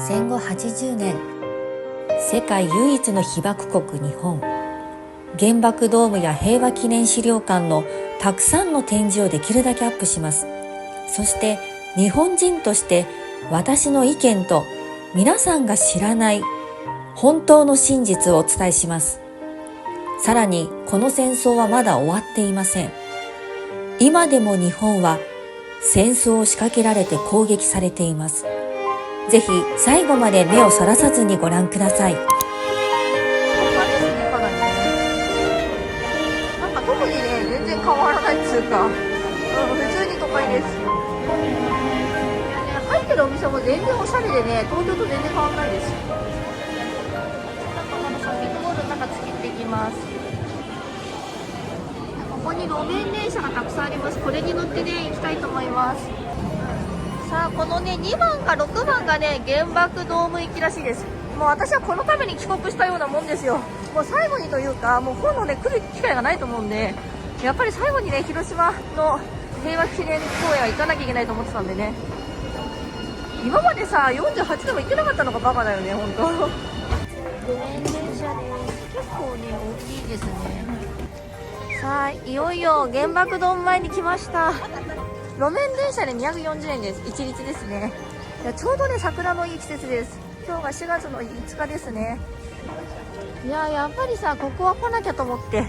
戦後80年、世界唯一の被爆国日本。原爆ドームや平和記念資料館のたくさんの展示をできるだけアップします。そして日本人として私の意見と皆さんが知らない本当の真実をお伝えします。さらにこの戦争はまだ終わっていません。今でも日本は戦争を仕掛けられて攻撃されています。ぜひ最後まで目をそらさずにご覧ください。特にね、全然変わらないっつうか、普通に都会です。入ってるお店も全然おしゃれでね、東京と全然変わらないです。このショッピングモールの中突っていきます。ここに路面電車がたくさんあります。これに乗ってね、行きたいと思います。さあ、このね、2番か6番がね、原爆ドーム行きらしいです。もう私はこのために帰国したようなもんですよ。もう最後にというか、もう今度ね、来る機会がないと思うんで、やっぱり最後にね、広島の平和記念公園は行かなきゃいけないと思ってたんでね。今までさ、48でも行ってなかったのがバカだよね、ほんと。路面電車です。結構ね、大きいですね。さあ、いよいよ原爆ドーム前に来ました。路面電車で240円です。一律ですね。いや、ちょうどね、桜のいい季節です。今日が4月の5日ですね。いや、やっぱりさ、ここは来なきゃと思って、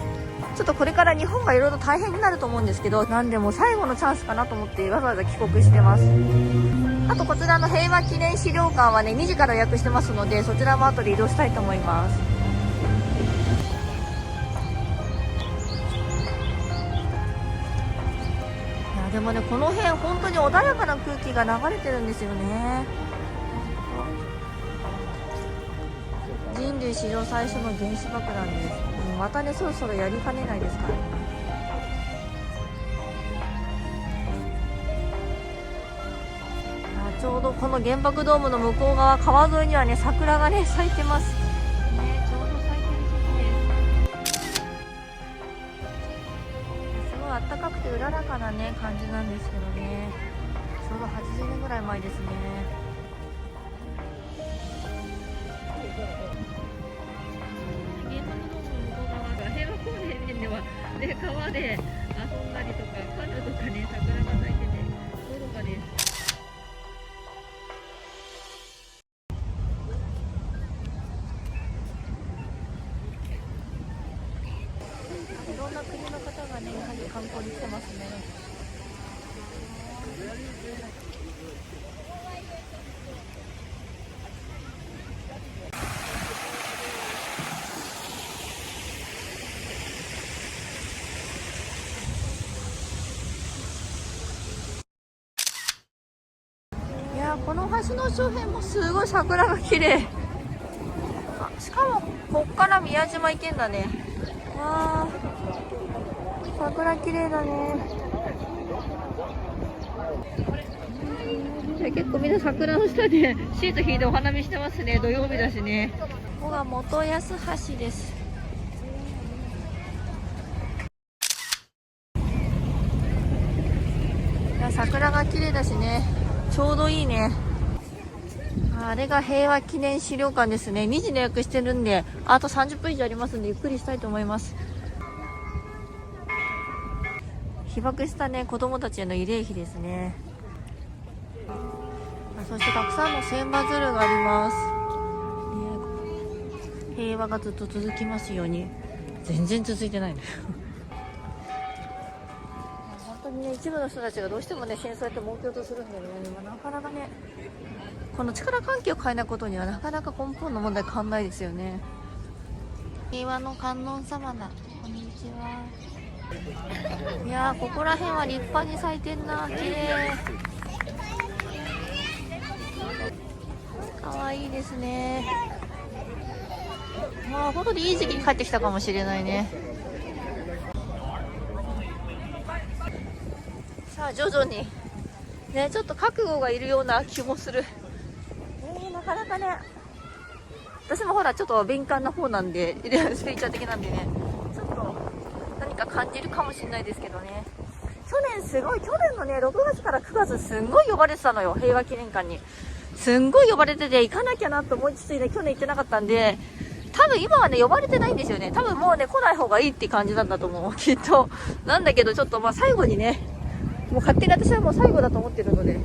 ちょっとこれから日本がいろいろ大変になると思うんですけど、なんでも最後のチャンスかなと思ってわざわざ帰国してます。あとこちらの平和記念資料館はね、2時から予約してますので、そちらも後で移動したいと思います。いや、でもね、この辺本当に穏やかな空気が流れてるんですよね。人類史上最初の原子爆弾です。またね、そろそろやりかねないですからね。ちょうどこの原爆ドームの向こう側、川沿いにはね、桜がね、咲いてます。ね、ちょうど咲いてる時期です。すごい暖かくてうららかなね、感じなんですけどね。ちょうど80年ぐらい前ですね。で、川で遊んだりとか、カヌーとかね、桜が咲いてて、のどかです。いろんな国の方がね、やはり観光に来てますね。この橋の周辺もすごい桜が綺麗。しかもこっから宮島行けんだね。わー、桜綺麗だね。結構みんな桜の下でシート引いてお花見してますね。土曜日だしね。ここが元安橋です。いや、桜が綺麗だしね、ちょうどいいね。あれが平和記念資料館ですね。2時の予約してるんで、あと30分以上ありますんで、ゆっくりしたいと思います。被爆したね、子供たちへの慰霊碑ですね。そしてたくさんの千羽鶴があります、ね。平和がずっと続きますように。全然続いてないね。本当にね、一部の人たちがどうしてもね、戦争やって儲けようとするんだけどね、なかなかね、この力関係を変えないことにはなかなか根本の問題変わんないですよね。平和の観音様だ。こんにちは。いやー、ここら辺は立派に咲いてんな。綺麗。可愛いですね。まあ本当にいい時期に帰ってきたかもしれないね。さあ徐々にね、ちょっと覚悟がいるような気もする。なかなかね、私もほらちょっと敏感な方なんで、スピリチュアル的なんでね、ちょっと何か感じるかもしれないですけどね。去年のね、6月から9月すんごい呼ばれてたのよ、平和記念館に。すんごい呼ばれてて行かなきゃなと思いつつね、去年行ってなかったんで、多分今はね、呼ばれてないんですよね。多分もうね、来ない方がいいって感じなんだと思う。きっと。なんだけど、ちょっとまあ最後にね、もう勝手に私はもう最後だと思ってるので、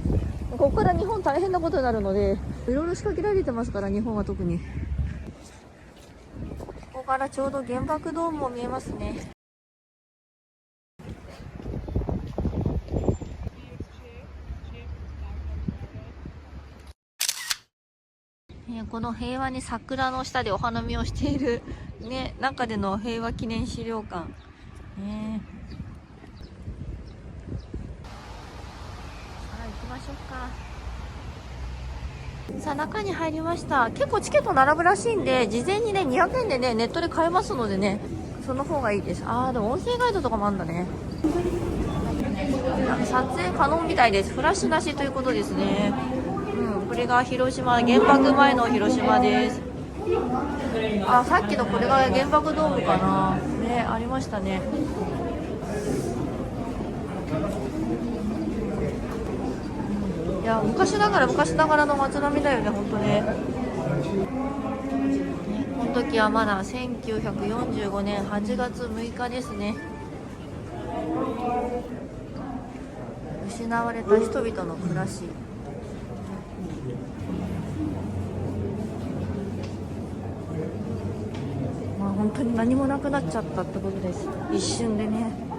ここから日本大変なことになるので、いろいろ仕掛けられてますから、日本は特に。ここからちょうど原爆ドームも見えますね。この平和に桜の下でお花見をしている、ね、中での平和記念資料館。ね、さあ行きましょうか。さあ中に入りました。結構チケット並ぶらしいんで、事前にね200円でねネットで買えますのでね、その方がいいです。あー、でも音声ガイドとかもあるんだね。撮影可能みたいです。フラッシュなしということですね。これが広島、原爆前の広島です。あ、さっきのこれが原爆ドームかな。ね、ありましたね。いや、昔ながらの街並みだよね、本当ね。この時はまだ1945年8月6日ですね。失われた人々の暮らし。まあ本当に何もなくなっちゃったってことです。一瞬でね。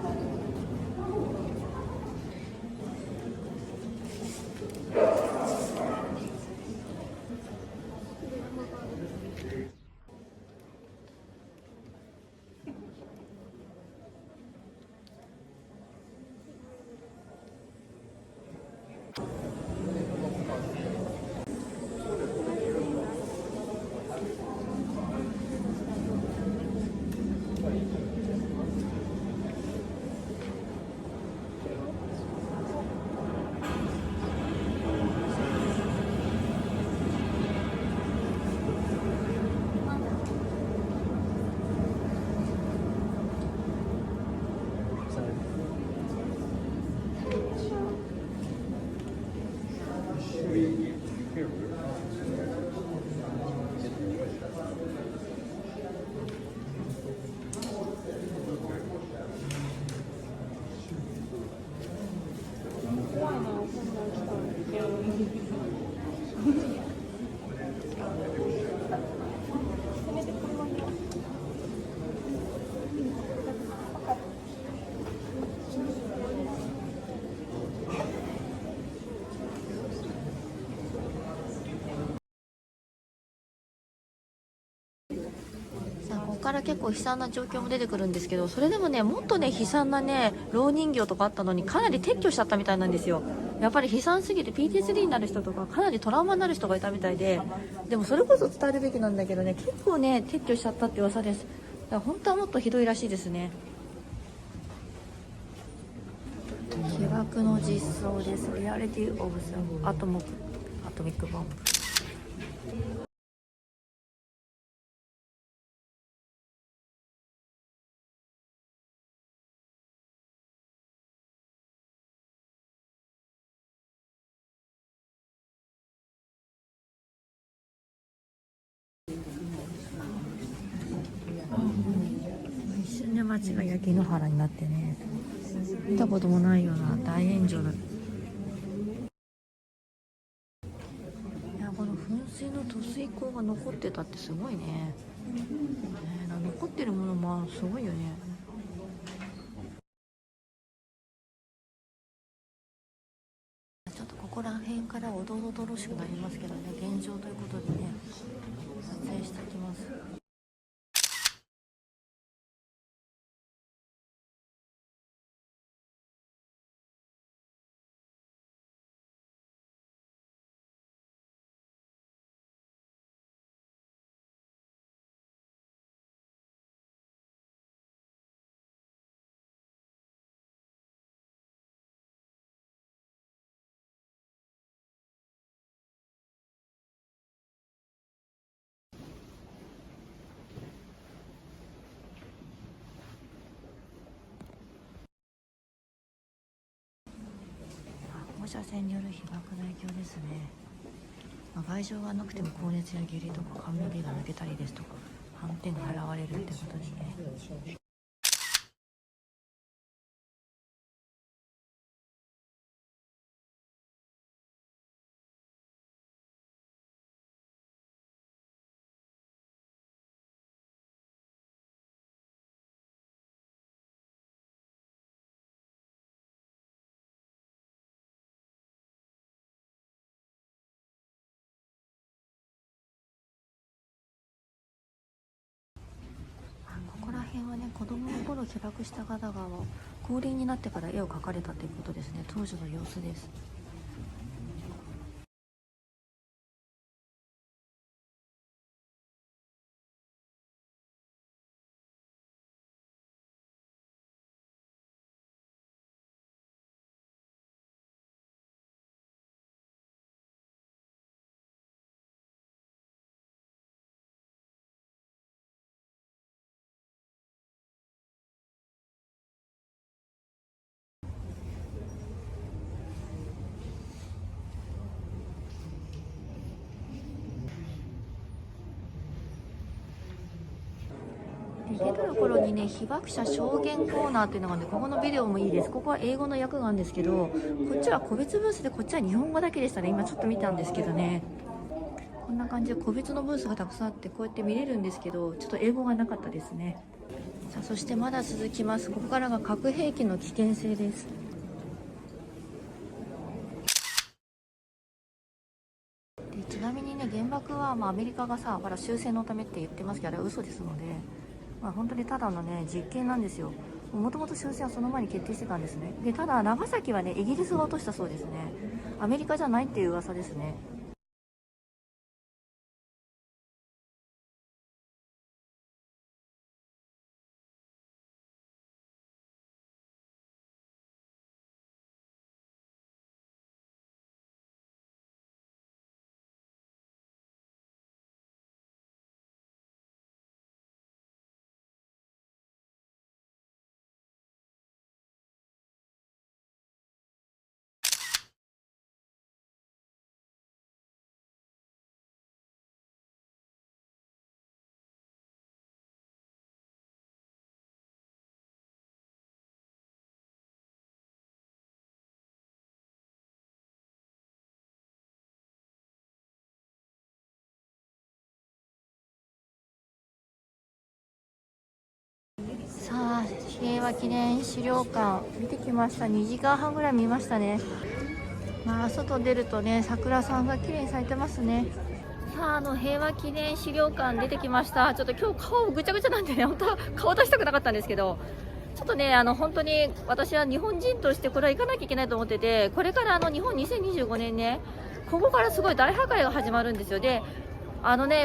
ここから結構悲惨な状況も出てくるんですけど、それでもね、もっとね悲惨なね蝋人形とかあったのに、かなり撤去しちゃったみたいなんですよ。やっぱり悲惨すぎて PTSD になる人とか、かなりトラウマになる人がいたみたいで、でもそれこそ伝えるべきなんだけどね、結構ね撤去しちゃったって噂です。だから本当はもっとひどいらしいですね。被爆の実相です。リアリティオブザアトミックボンブ。一瞬で街が焼け野原になってね、見たこともないような大炎上だ。いや、この噴水の塗水口が残ってたってすごいね。残ってるものもすごいよね。ちょっとここら辺からおどろどろしくなりますけどね、現状ということでね、撮影してきます。放射線による被爆の影響ですね。外傷がなくても高熱や下痢とか髪の毛が抜けたりですとか、斑点が現れるってことですね。ここら辺はね、子供の頃被爆した方が高齢になってから絵を描かれたということですね。当時の様子です。出てる頃にね、被爆者証言コーナーっていうのがね、ここのビデオもいいです。ここは英語の訳があるんですけど、こっちは個別ブースで、こっちは日本語だけでしたね。今ちょっと見たんですけどね、こんな感じで個別のブースがたくさんあって、こうやって見れるんですけど、ちょっと英語がなかったですね。さあ、そしてまだ続きます。ここからが核兵器の危険性です。ちなみにね、原爆はアメリカがさ、ほら終戦のためって言ってますけど、あれは嘘ですので、本当にただのね、実験なんですよ。もともと終戦はその前に決定してたんですね。で、ただ長崎はね、イギリスが落としたそうですね。アメリカじゃないっていう噂ですね。さあ、平和記念資料館見てきました。2時間半ぐらい見ましたね。外出るとね、桜さんが綺麗に咲いてますね。さあ、平和記念資料館出てきました。ちょっと今日顔ぐちゃぐちゃなんでね、本当は顔出したくなかったんですけど、ちょっとね、本当に私は日本人としてこれは行かなきゃいけないと思ってて、これから日本2025年ね、ここからすごい大破壊が始まるんですよ。で、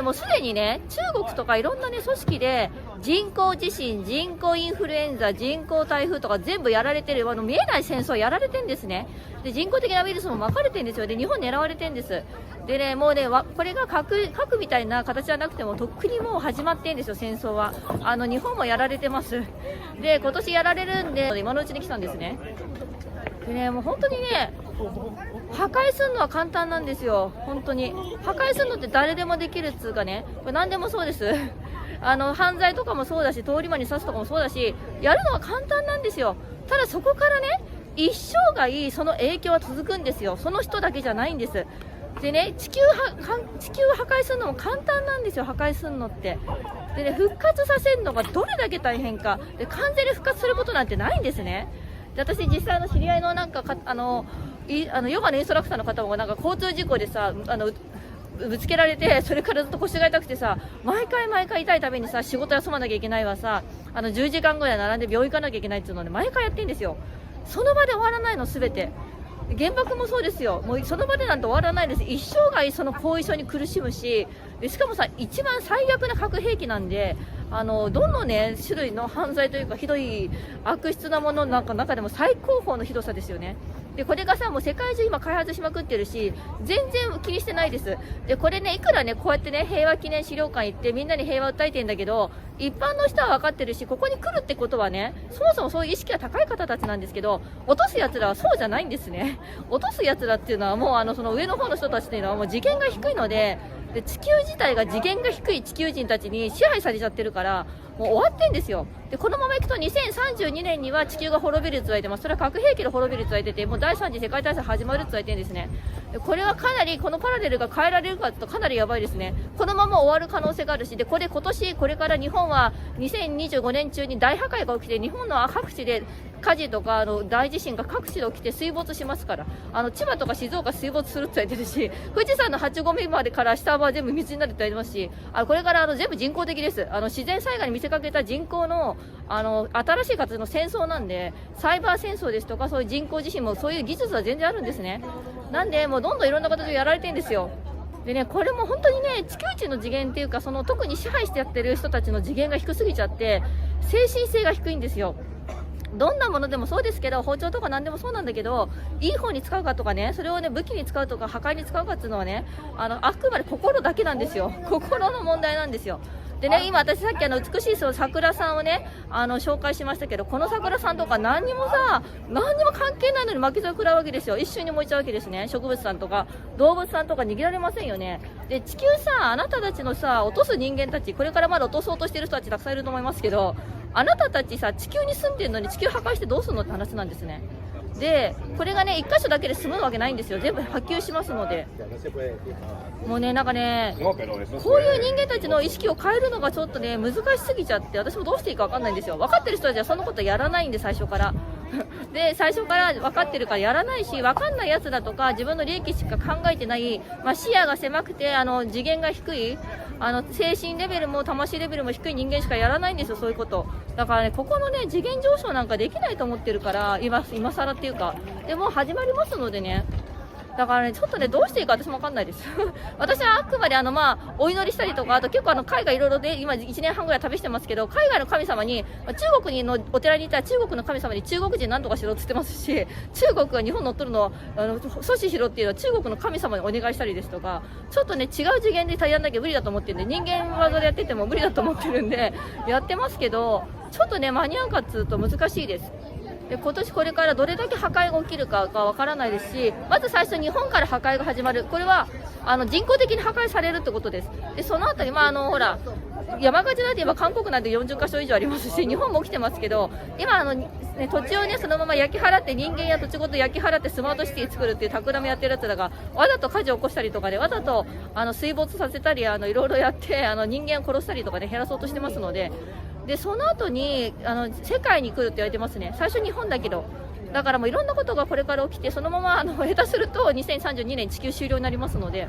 もうすでにね、中国とかいろんなね、組織で人工地震、人工インフルエンザ、人工台風とか全部やられてる、見えない戦争やられてるんですね。で、人工的なウイルスもまかれてるんですよ。で、日本狙われてるんです。でね、もうね、これが核みたいな形じゃなくても、とっくにもう始まってるんですよ、戦争は。日本もやられてます。で、今年やられるんで、今のうちに来たんですね。でね、もう本当にね、破壊するのは簡単なんですよ。本当に破壊するのって誰でもできるっつうかね、これ何でもそうです。犯罪とかもそうだし、通り魔に刺すとかもそうだし、やるのは簡単なんですよ。ただそこからね、一生涯その影響は続くんですよ。その人だけじゃないんです。でね、地球を破壊するのも簡単なんですよ。破壊するのってでね、復活させるのがどれだけ大変かで、完全に復活することなんてないんですね。で、私実際知り合いのヨガのインストラクターの方も交通事故でさ、ぶつけられて、それからずっと腰が痛くてさ、毎回痛いためにさ、仕事休まなきゃいけないわさ、10時間ぐらい並んで病院行かなきゃいけないっていうので毎回やってるんですよ。その場で終わらないの、すべて。原爆もそうですよ。もうその場でなんて終わらないです。一生涯その後遺症に苦しむし、でしかもさ、一番最悪な核兵器なんで、どのね種類の犯罪というかひどい悪質なものの中でも最高峰のひどさですよね。でこれがさもう世界中今開発しまくってるし全然気にしてないです。でこれねいくらねこうやってね平和記念資料館行ってみんなに平和を訴えてんだけど、一般の人は分かってるしここに来るってことはねそもそもそういう意識が高い方たちなんですけど、落とすやつらはそうじゃないんですね。落とすやつらっていうのはもうその上の方の人たちっていうのはもう次元が低いので、地球自体が次元が低い地球人たちに支配されちゃってるからもう終わってんですよ。でこのままいくと2032年には地球が滅びると言われてます。それは核兵器で滅びると言われてて、もう第3次世界大戦始まると言われてるんですね。でこれはかなりこのパラレルが変えられるかとかなりやばいですね。このまま終わる可能性があるし、でこれ今年これから日本は2025年中に大破壊が起きて日本の各地で火事とか大地震が各地で起きて水没しますから、千葉とか静岡水没するって言われてるし、富士山の8合目までから下は全部水になるって言われてますし、これから全部人工的です。自然災害に見せかけた人工の新しい形の戦争なんで、サイバー戦争ですとかそういう人工地震もそういう技術は全然あるんですね。なんでもうどんどんいろんな形でやられてるんですよ。でね、これも本当にね地球人の次元っていうか、その特に支配してやってる人たちの次元が低すぎちゃって精神性が低いんですよ。どんなものでもそうですけど、包丁とか何でもそうなんだけど、いい方に使うかとかね、それをね武器に使うとか破壊に使うかっていうのはねあくまで心だけなんですよ。心の問題なんですよ。でね、今私さっき美しいその桜さんをね紹介しましたけど、この桜さんとか何にも関係ないのに負けずを食らうわけですよ。一瞬に燃えちゃうわけですね。植物さんとか動物さんとか逃げられませんよね。で地球さ、あなたたちのさ落とす人間たち、これからまだ落とそうとしてる人たちたくさんいると思いますけど、あなたたちさ地球に住んでるのに地球破壊してどうするのって話なんですね。でこれがね1箇所だけで済むわけないんですよ。全部波及しますので、もうねなんかねこういう人間たちの意識を変えるのがちょっとね難しすぎちゃって、私もどうしていいか分かんないんですよ。分かってる人たちはそんなことやらないんで最初からで最初から分かってるからやらないし、分かんないやつだとか自分の利益しか考えてない、視野が狭くて次元が低い精神レベルも魂レベルも低い人間しかやらないんですよ、そういうこと。だからねここのね次元上昇なんかできないと思ってるから、今更っていうかでも始まりますのでね。だからねちょっとねどうしていいか私も分かんないです私はあくまでお祈りしたりとか、あと結構海外いろいろで今1年半ぐらい旅してますけど、海外の神様に中国のお寺にいたら中国の神様に中国人何とかしろって言ってますし、中国が日本乗っ取るのを阻止しろっていうのは中国の神様にお願いしたりですとか、ちょっとね違う次元でやんなきゃ無理だと思ってるんで、人間技でやってても無理だと思ってるんでやってますけど、ちょっとね間に合うかっつうと難しいです。で今年これからどれだけ破壊が起きるかがわからないですし、まず最初日本から破壊が始まる。これは人工的に破壊されるってことです。でその後にほら山火事なんて今韓国なんて40カ所以上ありますし、日本も起きてますけど、今土地をねそのまま焼き払って、人間や土地ごと焼き払ってスマートシティ作るっていう企みやってるやつらがわざと火事を起こしたりとかで、わざと水没させたりいろいろやって人間を殺したりとかで減らそうとしてますので、でその後に世界に来るって言われてますね。最初日本だけど、だからもういろんなことがこれから起きて、そのまま下手すると2032年地球終了になりますので、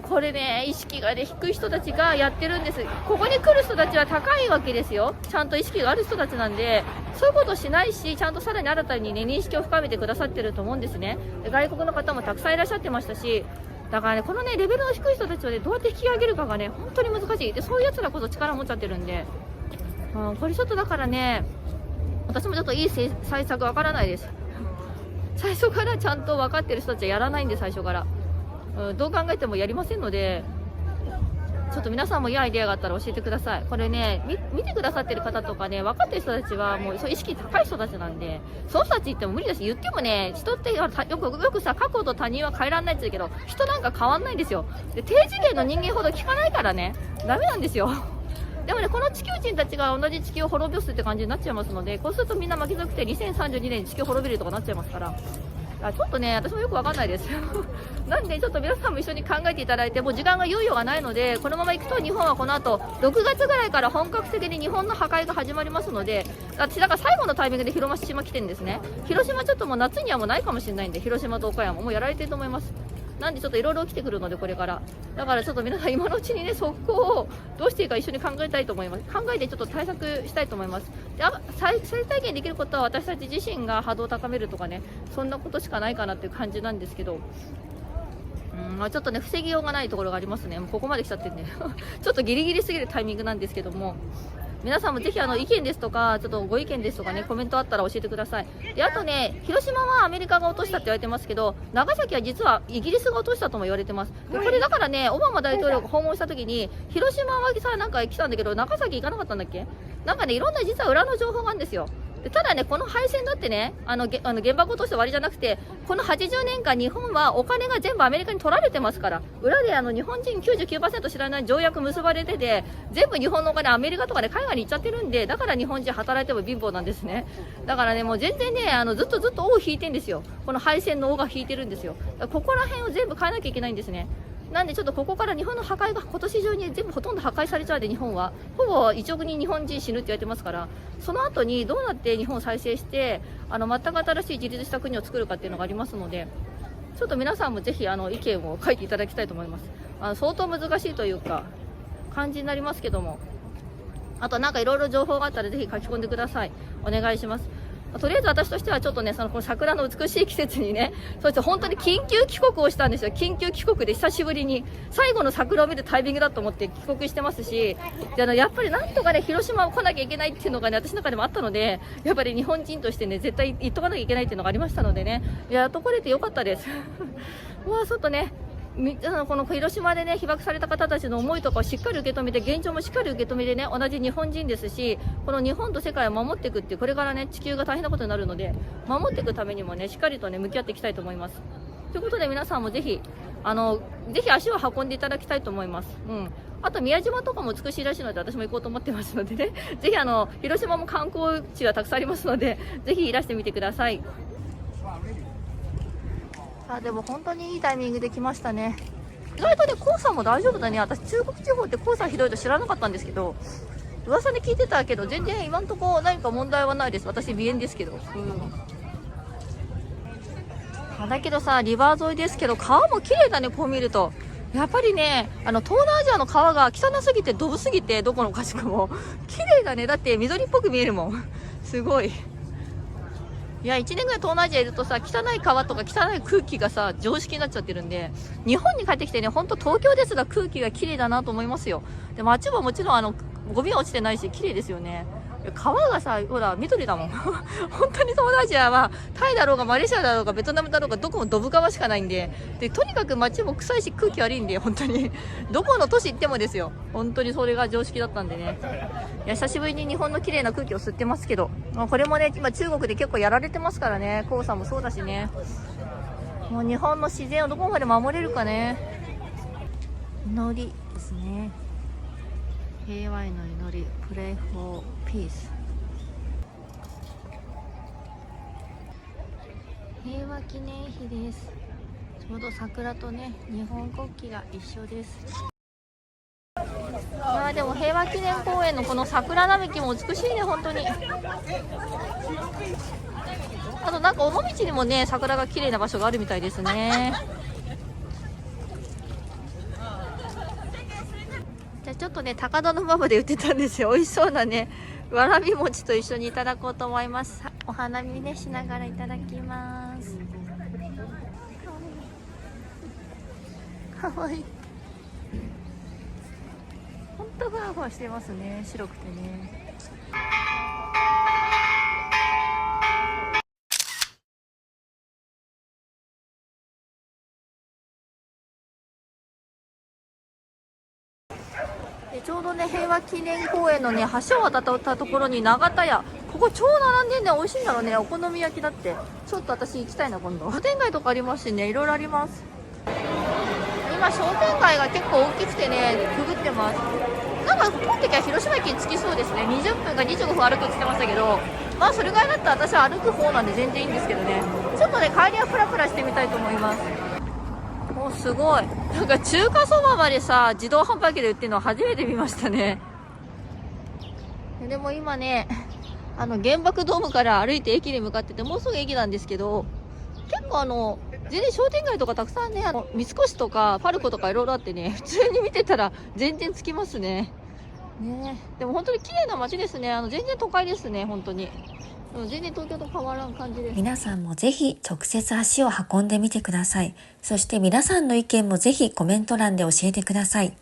これね意識が、低い人たちがやってるんです。ここに来る人たちは高いわけですよ。ちゃんと意識がある人たちなんで、そういうことをしないし、ちゃんとさらに新たにね認識を深めてくださってると思うんですね。で外国の方もたくさんいらっしゃってましたし、だからねこのねレベルの低い人たちをねどうやって引き上げるかがね本当に難しい。でそういうやつらこそ力持っちゃってるんで、これちょっとだからね私もちょっといい対策わからないです最初からちゃんと分かってる人たちはやらないんで、最初から、どう考えてもやりませんので、ちょっと皆さんもいいアイデアがあったら教えてください。これね見てくださってる方とかね分かってる人たちはもうそう意識高い人たちなんで、その人たち言っても無理だし、言ってもね人ってよくさ過去と他人は変えられないって言うけど、人なんか変わんないんですよ。で低次元の人間ほど聞かないからねダメなんですよでもねこの地球人たちが同じ地球を滅ぼすって感じになっちゃいますので、こうするとみんな負けずくて2032年に地球滅びるとかなっちゃいますから、ちょっとね私もよくわかんないですなんでちょっと皆さんも一緒に考えていただいて、もう時間が猶予がないので、このままいくと日本はこの後6月ぐらいから本格的に日本の破壊が始まりますので、私だから最後のタイミングで広島来てるんですね。広島ちょっともう夏にはもうないかもしれないんで、広島と岡山もうやられてると思います。なんでちょっといろいろ起きてくるのでこれから、だからちょっと皆さん今のうちにね速攻をどうしていいか一緒に考えたいと思います。考えてちょっと対策したいと思います。で最大限できることは私たち自身が波動を高めるとかね、そんなことしかないかなっていう感じなんですけど、まあちょっとね防ぎようがないところがありますね。もうここまで来ちゃってるんでちょっとギリギリすぎるタイミングなんですけども、皆さんもぜひ意見ですとか、ちょっとご意見ですとかね、コメントあったら教えてください。で、あとね、広島はアメリカが落としたって言われてますけど、長崎は実はイギリスが落としたとも言われてます。で、これだからね、オバマ大統領が訪問した時に、広島はさ、なんか来たんだけど、長崎行かなかったんだっけ？なんかね、いろんな実は裏の情報があるんですよ。でただね、この敗戦だってね、原爆落として終わりじゃなくて、この80年間日本はお金が全部アメリカに取られてますから、裏で日本人 99% 知らない条約結ばれてて、全部日本のお金アメリカとかで海外に行っちゃってるんで、だから日本人働いても貧乏なんですね。だからね、もう全然ね、ずっと尾を引いてんですよ。この敗戦の尾が引いてるんですよ。ここら辺を全部変えなきゃいけないんですね。なんでちょっとここから日本の破壊が今年中に全部ほとんど破壊されちゃうで、日本はほぼ1億人日本人死ぬって言われてますから、その後にどうなって日本を再生して全く新しい自立した国を作るかっていうのがありますので、ちょっと皆さんもぜひ意見を書いていただきたいと思います。相当難しいというか感じになりますけども、あとなんかいろいろ情報があったらぜひ書き込んでください。お願いします。とりあえず私としてはちょっとね、この桜の美しい季節にね、そして本当に緊急帰国をしたんですよ。緊急帰国で久しぶりに最後の桜を見るタイミングだと思って帰国してますし、でやっぱりなんとかね、広島を来なきゃいけないっていうのがね、私の中でもあったので、やっぱり日本人としてね、絶対行っとかなきゃいけないっていうのがありましたのでね、やっと来れてよかったです。まあちょっとね、この広島でね被爆された方たちの思いとかをしっかり受け止めて、現状もしっかり受け止めてね、同じ日本人ですし、この日本と世界を守っていくっていう、これからね地球が大変なことになるので、守っていくためにもねしっかりとね向き合っていきたいと思います。ということで皆さんもぜひ足を運んでいただきたいと思います。あと宮島とかも美しいらしいので、私も行こうと思ってますのでね、ぜひ広島も観光地がたくさんありますので、ぜひいらしてみてください。でも本当にいいタイミングで来ましたね。意外とね、黄砂も大丈夫だね。私中国地方って黄砂ひどいと知らなかったんですけど、噂で聞いてたけど全然今んとこ何か問題はないです。私鼻炎ですけど。だけどさ、リバー沿いですけど川も綺麗だね。こう見るとやっぱりね、東南アジアの川が汚すぎてドブすぎて、どこのかしくも綺麗だね。だって緑っぽく見えるもん。すごい。いや、1年ぐらい東南アジアいるとさ、汚い川とか汚い空気がさ常識になっちゃってるんで、日本に帰ってきてね、本当東京ですが空気が綺麗だなと思いますよ。で、街はもちろんゴミは落ちてないし綺麗ですよね。川がさ、ほら緑だもん本当に東南アジアはタイだろうがマレーシアだろうがベトナムだろうがどこもドブ川しかないんで、とにかく街も臭いし空気悪いんで、本当にどこの都市行ってもですよ。本当にそれが常識だったんでね。いや、久しぶりに日本の綺麗な空気を吸ってますけど、これもね今中国で結構やられてますからね。黄砂もそうだしね。もう日本の自然をどこまで守れるかね。祈りですね。平和への祈り、プレイフォーピース。平和記念碑です。ちょうど桜とね日本国旗が一緒です。いやでも平和記念公園のこの桜並木も美しいね、本当に。あとなんか尾道にもね桜が綺麗な場所があるみたいですね。じゃあちょっとね高田馬場で売ってたんですよ。美味しそうなねわらび餅と一緒にいただこうと思います。お花見ねしながらいただきます。かわいい。ほんとふわふわしてますね、白くてね。でちょうどね平和記念公園のね橋を渡ったところに永田屋、ここ超並んでんね。美味しいんだろうね。お好み焼きだって。ちょっと私行きたいな今度。商店街とかありますしね、いろいろあります。今商店街が結構大きくてねくぐってます。なんか通ってきゃ広島駅に着きそうですね。20分か25分歩くって言ってましたけど、まあそれぐらいだったら私は歩く方なんで全然いいんですけどね。ちょっとね帰りはプラプラしてみたいと思います。お、すごい。なんか中華そばまでさ自動販売機で売ってるの初めて見ましたね。でも今ね原爆ドームから歩いて駅に向かってて、もうすぐ駅なんですけど、結構全然商店街とかたくさんね三越とかパルコとかいろいろあってね、普通に見てたら全然つきますね。でも本当に綺麗な街ですね。全然都会ですね本当に。うん全然東京と変わらん感じです。皆さんもぜひ直接足を運んでみてください。そして皆さんの意見もぜひコメント欄で教えてください。